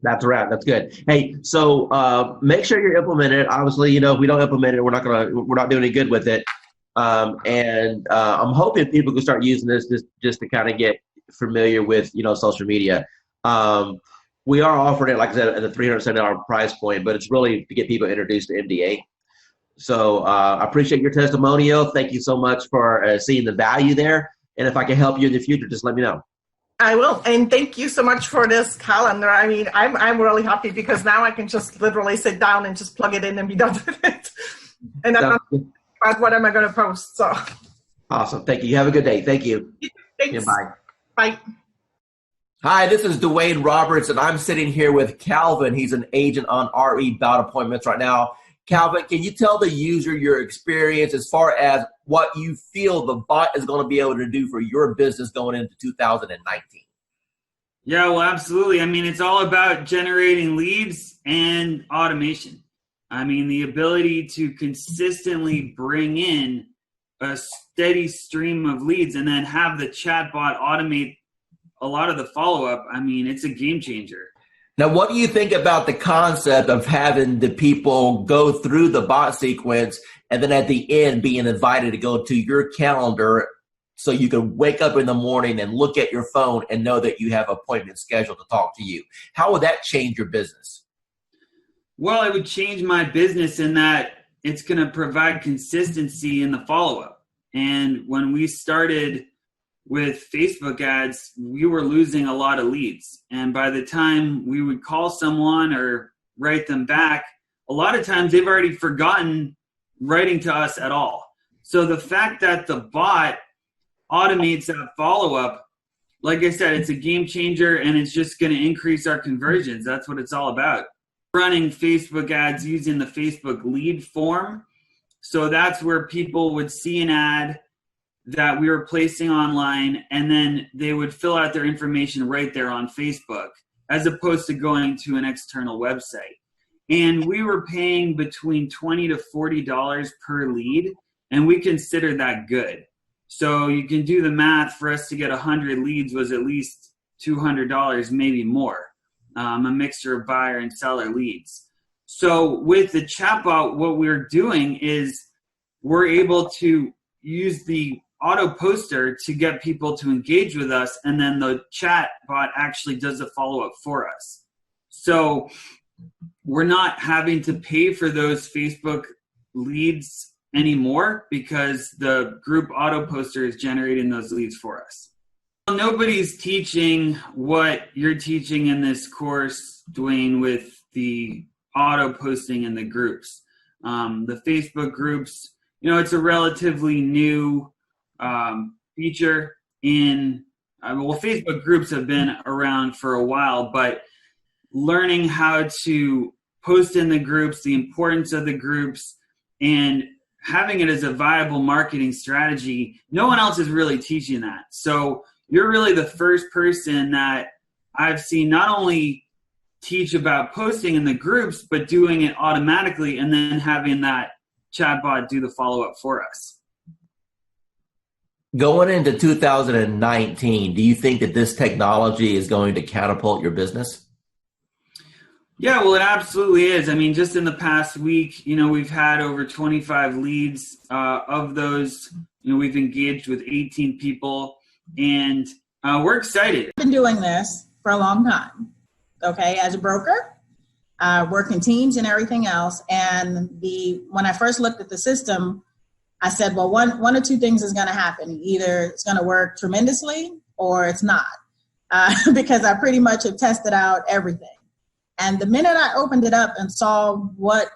That's a wrap. That's good. Hey, so make sure you're implementing it. Obviously, if we don't implement it, we're not doing any good with it. I'm hoping people can start using this just to kind of get familiar with, social media. We are offering it, like I said, at a $370 price point, but it's really to get people introduced to MDA. So I appreciate your testimonial. Thank you so much for seeing the value there. And if I can help you in the future, just let me know. I will. And thank you so much for this calendar. I mean, I'm really happy because now I can just literally sit down and just plug it in and be done with it. And I'm not about what am I going to post. So awesome. Thank you. You have a good day. Thank you. Thanks. Yeah, bye. Bye. Hi, this is Dwayne Roberts, and I'm sitting here with Calvin. He's an agent on RE Bout Appointments right now. Calvin, can you tell the user your experience as far as what you feel the bot is going to be able to do for your business going into 2019? Yeah, well, absolutely. I mean, it's all about generating leads and automation. I mean, the ability to consistently bring in a steady stream of leads and then have the chatbot automate a lot of the follow-up. I mean, it's a game changer. Now, what do you think about the concept of having the people go through the bot sequence and then at the end being invited to go to your calendar so you can wake up in the morning and look at your phone and know that you have appointments scheduled to talk to you? How would that change your business? Well, it would change my business in that it's going to provide consistency in the follow-up. And when we started with Facebook ads, we were losing a lot of leads. And by the time we would call someone or write them back, a lot of times they've already forgotten writing to us at all. So the fact that the bot automates that follow-up, like I said, it's a game changer and it's just going to increase our conversions. That's what it's all about. Running Facebook ads using the Facebook lead form. So that's where people would see an ad that we were placing online, and then they would fill out their information right there on Facebook, as opposed to going to an external website. And we were paying between $20 to $40 per lead, and we consider that good. So you can do the math. For us to get 100 leads was at least $200, maybe more, a mixture of buyer and seller leads. So with the chatbot, what we're doing is we're able to use the auto poster to get people to engage with us, and then the chat bot actually does the follow-up for us. So we're not having to pay for those Facebook leads anymore because the group auto poster is generating those leads for us. Nobody's teaching what you're teaching in this course, Dwayne, with the auto posting in the groups. The Facebook groups, you know, it's a relatively new feature in, well, Facebook groups have been around for a while, but learning how to post in the groups, the importance of the groups, and having it as a viable marketing strategy, no one else is really teaching that. So you're really the first person that I've seen not only teach about posting in the groups, but doing it automatically and then having that chatbot do the follow-up for us. Going into 2019, do you think that this technology is going to catapult your business? Yeah, well, it absolutely is. I mean, just in the past week, you know, we've had over 25 leads. Of those, you know, we've engaged with 18 people, and we're excited. I've been doing this for a long time, okay, as a broker, working teams and everything else. And when I first looked at the system, I said, well, one or two things is going to happen. Either it's going to work tremendously or it's not, because I pretty much have tested out everything. And the minute I opened it up and saw what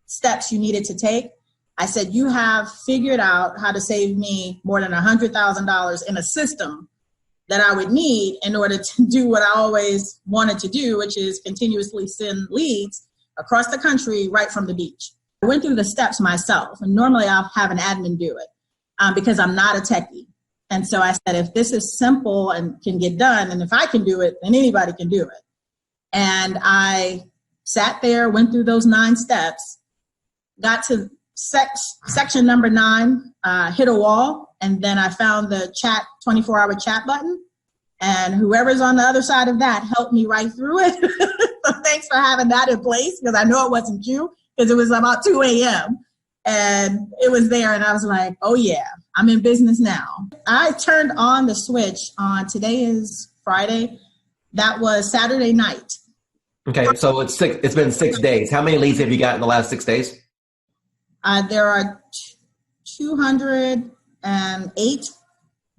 steps you needed to take, I said, you have figured out how to save me more than $100,000 in a system that I would need in order to do what I always wanted to do, which is continuously send leads across the country right from the beach. I went through the steps myself, and normally I'll have an admin do it because I'm not a techie. And so I said, if this is simple and can get done, and if I can do it, then anybody can do it. And I sat there, went through those 9 steps, got to section number 9, hit a wall, and then I found the 24-hour chat button, and whoever's on the other side of that helped me right through it. So thanks for having that in place, because I know it wasn't you, because it was about 2 a.m. and it was there, and I was like, oh yeah, I'm in business now. I turned on the switch on, today is Friday, that was Saturday night. Okay, so it's been 6 days. How many leads have you got in the last 6 days? There are 208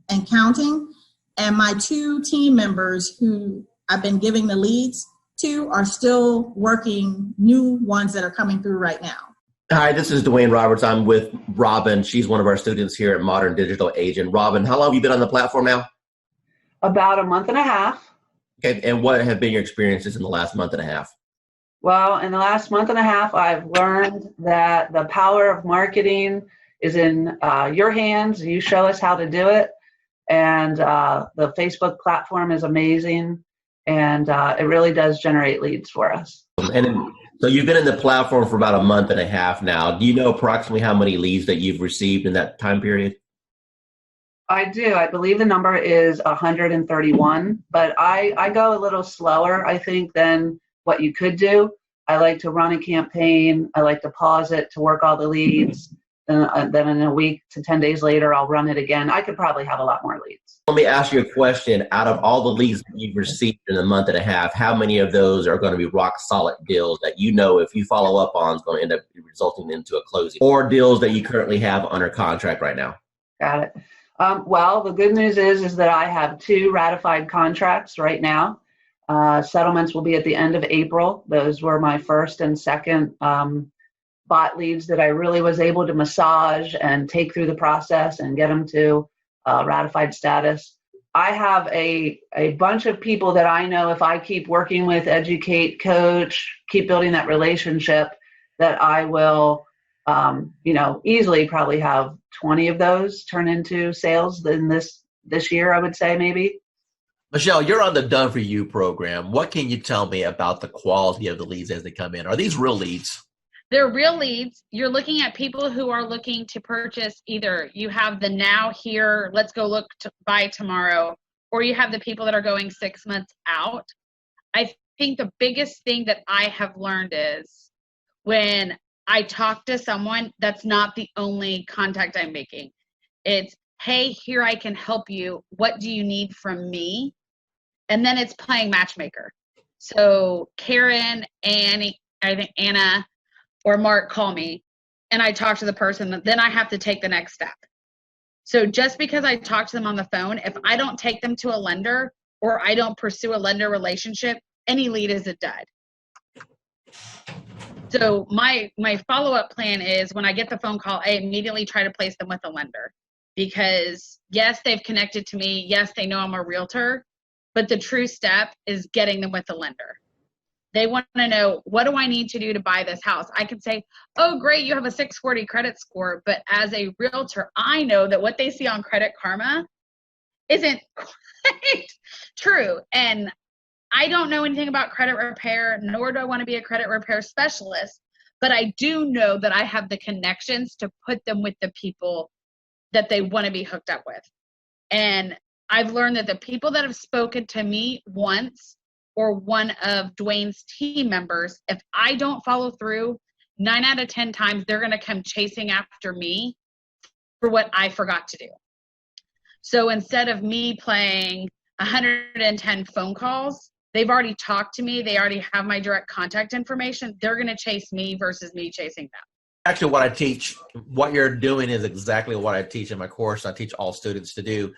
and counting, and my 2 team members who I've been giving the leads to are still working new ones that are coming through right now. Hi, this is Dwayne Roberts. I'm with Robin. She's one of our students here at Modern Digital Agent. Robin, how long have you been on the platform now? About a month and a half. Okay, and what have been your experiences in the last month and a half? Well, in the last month and a half, I've learned that the power of marketing is in your hands. You show us how to do it. And the Facebook platform is amazing. And it really does generate leads for us. So you've been in the platform for about a month and a half now. Do you know approximately how many leads that you've received in that time period? I do. I believe the number is 131, but I go a little slower, I think, than what you could do. I like to run a campaign. I like to pause it to work all the leads. Then in a week to 10 days later, I'll run it again. I could probably have a lot more leads. Let me ask you a question. Out of all the leads that you've received in a month and a half, how many of those are going to be rock solid deals that you know if you follow up on is going to end up resulting into a closing, or deals that you currently have under contract right now? Got it. Well, the good news is that I have 2 ratified contracts right now. Settlements will be at the end of April. Those were my first and second bot leads that I really was able to massage and take through the process and get them to ratified status. I have a bunch of people that I know if I keep working with, educate, coach, keep building that relationship, that I will easily probably have 20 of those turn into sales in this year, I would say maybe. Michelle, you're on the Done For You program. What can you tell me about the quality of the leads as they come in? Are these real leads? They're real leads. You're looking at people who are looking to purchase. Either you have the now, here, let's go look to buy tomorrow, or you have the people that are going 6 months out. I think the biggest thing that I have learned is when I talk to someone, that's not the only contact I'm making. It's, hey, here, I can help you. What do you need from me? And then it's playing matchmaker. So Karen, Annie, I think Anna, or Mark call me, and I talk to the person, then I have to take the next step. So just because I talk to them on the phone, if I don't take them to a lender or I don't pursue a lender relationship, any lead is a dud. So my follow-up plan is when I get the phone call, I immediately try to place them with a lender, because yes, they've connected to me. Yes, they know I'm a realtor, but the true step is getting them with a lender. They want to know, what do I need to do to buy this house? I can say, oh, great, you have a 640 credit score. But as a realtor, I know that what they see on Credit Karma isn't quite true. And I don't know anything about credit repair, nor do I want to be a credit repair specialist. But I do know that I have the connections to put them with the people that they want to be hooked up with. And I've learned that the people that have spoken to me once, or one of Dwayne's team members, if I don't follow through, 9 out of 10 times, they're going to come chasing after me for what I forgot to do. So instead of me playing 110 phone calls, they've already talked to me. They already have my direct contact information. They're going to chase me versus me chasing them. Actually, what I teach, what you're doing is exactly what I teach in my course. I teach all students to do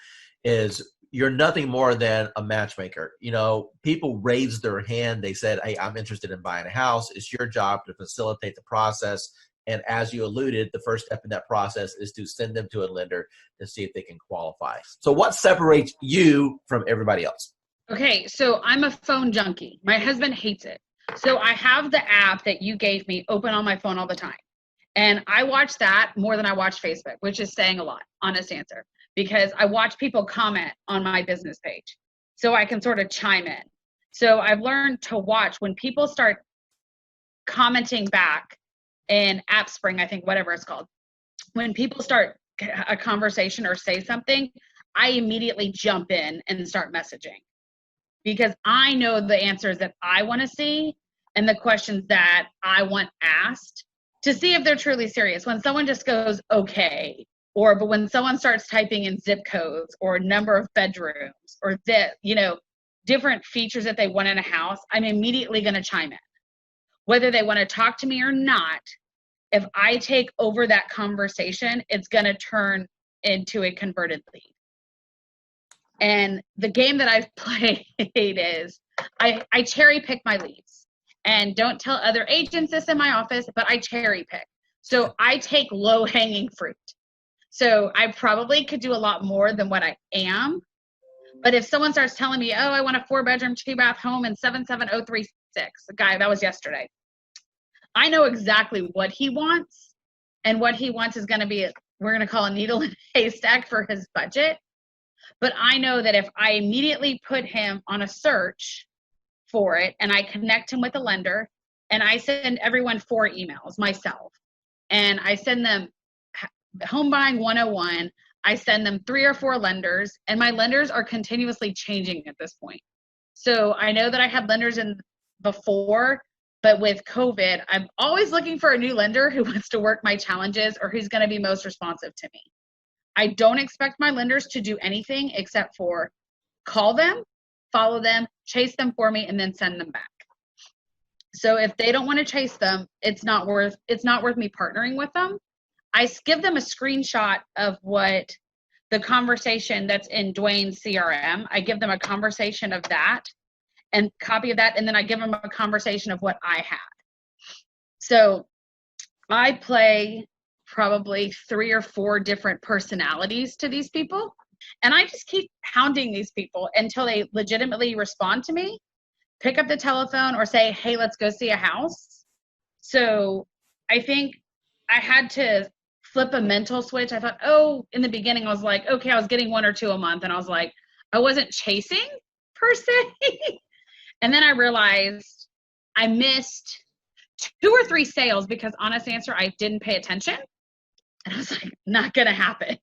is you're nothing more than a matchmaker. You know, people raised their hand. They said, hey, I'm interested in buying a house. It's your job to facilitate the process. And as you alluded, the first step in that process is to send them to a lender to see if they can qualify. So what separates you from everybody else? Okay, so I'm a phone junkie. My husband hates it. So I have the app that you gave me open on my phone all the time. And I watch that more than I watch Facebook, which is saying a lot, honest answer, because I watch people comment on my business page so I can sort of chime in. So I've learned to watch when people start commenting back in AppSpring, I think, whatever it's called. When people start a conversation or say something, I immediately jump in and start messaging, because I know the answers that I want to see and the questions that I want asked to see if they're truly serious. When someone just goes, okay, but when someone starts typing in zip codes or number of bedrooms or different features that they want in a house, I'm immediately going to chime in. Whether they want to talk to me or not, if I take over that conversation, it's going to turn into a converted lead. And the game that I've played is I cherry pick my leads. And don't tell other agents this in my office, but I cherry pick. So I take low hanging fruit. So I probably could do a lot more than what I am. But if someone starts telling me, oh, I want a 4-bedroom, 2-bath home in 77036, the guy, that was yesterday. I know exactly what he wants. And what he wants is going to be, we're going to call a needle in a haystack for his budget. But I know that if I immediately put him on a search for it and I connect him with a lender and I send everyone 4 emails myself and I send them Home Buying 101, I send them 3 or 4 lenders, and my lenders are continuously changing at this point. So I know that I had lenders in before, but with COVID, I'm always looking for a new lender who wants to work my challenges or who's going to be most responsive to me. I don't expect my lenders to do anything except for call them, follow them, chase them for me, and then send them back. So if they don't want to chase them, it's not worth me partnering with them. I give them a screenshot of what the conversation that's in Dwayne's CRM. I give them a conversation of that and copy of that, and then I give them a conversation of what I had. So I play probably 3 or 4 different personalities to these people, and I just keep hounding these people until they legitimately respond to me, pick up the telephone, or say, hey, let's go see a house. So I think I had to flip a mental switch. I thought, in the beginning, I was like, okay, I was getting 1 or 2 a month. And I was like, I wasn't chasing per se. And then I realized I missed 2 or 3 sales because, honest answer, I didn't pay attention. And I was like, not going to happen.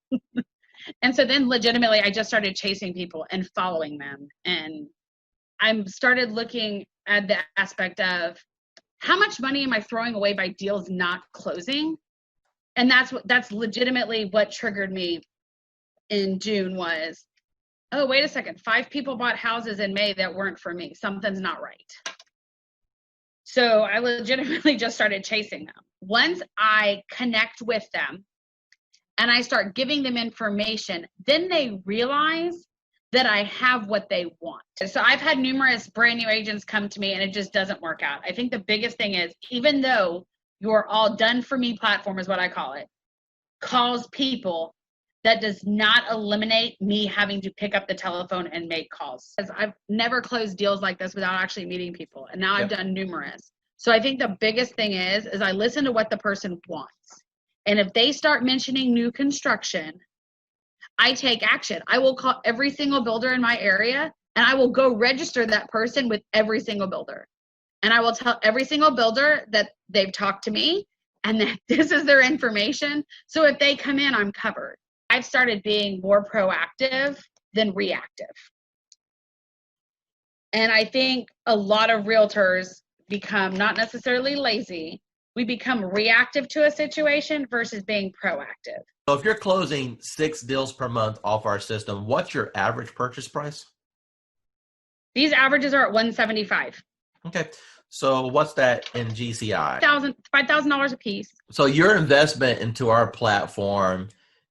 And so then legitimately, I just started chasing people and following them. And I started looking at the aspect of how much money am I throwing away by deals not closing? And that's legitimately what triggered me in June was, oh, wait a second, 5 people bought houses in May that weren't for me. Something's not right. So I legitimately just started chasing them. Once I connect with them and I start giving them information, then they realize that I have what they want. So I've had numerous brand new agents come to me and it just doesn't work out. I think the biggest thing is, even though your all done for me platform is what I call it, calls people, that does not eliminate me having to pick up the telephone and make calls. Because I've never closed deals like this without actually meeting people. And now I've done numerous. So I think the biggest thing is I listen to what the person wants. And if they start mentioning new construction, I take action. I will call every single builder in my area and I will go register that person with every single builder. And I will tell every single builder that they've talked to me and that this is their information. So if they come in, I'm covered. I've started being more proactive than reactive. And I think a lot of realtors become not necessarily lazy. We become reactive to a situation versus being proactive. So if you're closing 6 deals per month off our system, what's your average purchase price? These averages are at $175. Okay. So what's that in GCI? $5,000 a piece. So your investment into our platform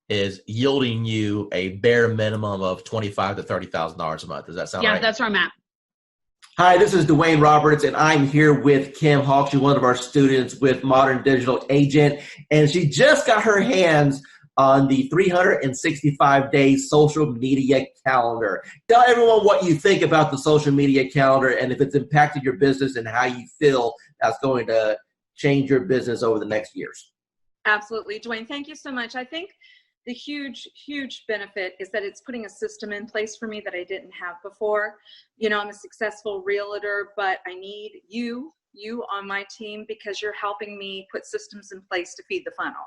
is yielding you a bare minimum of $25,000 to $30,000 a month. Does that sound right? Yeah, that's where I'm at. Hi, this is Dwayne Roberts, and I'm here with Kim Hawk. She's one of our students with Modern Digital Agent, and she just got her hands on the 365-day social media calendar. Tell everyone what you think about the social media calendar and if it's impacted your business and how you feel that's going to change your business over the next years. Absolutely. Dwayne, thank you so much. I think the huge benefit is that it's putting a system in place for me that I didn't have before. You know, I'm a successful realtor, but I need you on my team because you're helping me put systems in place to feed the funnel.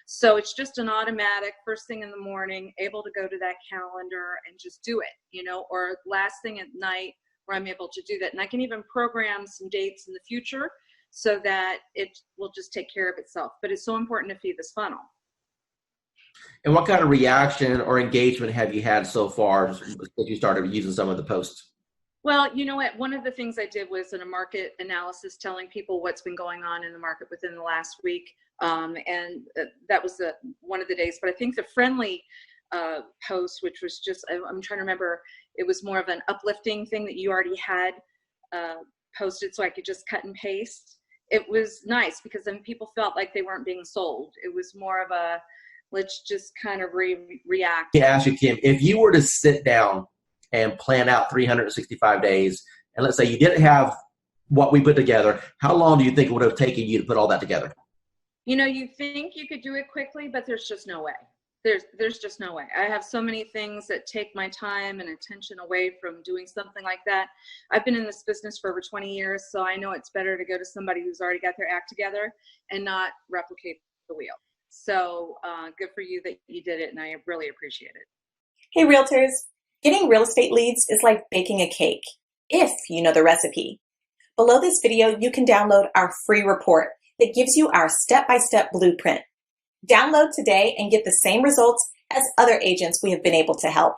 So it's just an automatic first thing in the morning, able to go to that calendar and just do it, you know, or last thing at night where I'm able to do that. And I can even program some dates in the future so that it will just take care of itself. But it's so important to feed this funnel. And what kind of reaction or engagement have you had so far since you started using some of the posts? Well, you know what? One of the things I did was in a market analysis telling people what's been going on in the market within the last week. And that was one of the days. But I think the friendly post, which was just, I'm trying to remember, it was more of an uplifting thing that you already had posted, so I could just cut and paste. It was nice because then people felt like they weren't being sold. It was more of a, let's just kind of react. To ask you, Kim, if you were to sit down and plan out 365 days, and let's say you didn't have what we put together, how long do you think it would have taken you to put all that together? You know, you think you could do it quickly, but there's just no way. There's just no way. I have so many things that take my time and attention away from doing something like that. I've been in this business for over 20 years, so I know it's better to go to somebody who's already got their act together and not replicate the wheel. So good for you that you did it, and I really appreciate it. Hey, realtors. Getting real estate leads is like baking a cake, if you know the recipe. Below this video, you can download our free report that gives you our step-by-step blueprint. Download today and get the same results as other agents we have been able to help.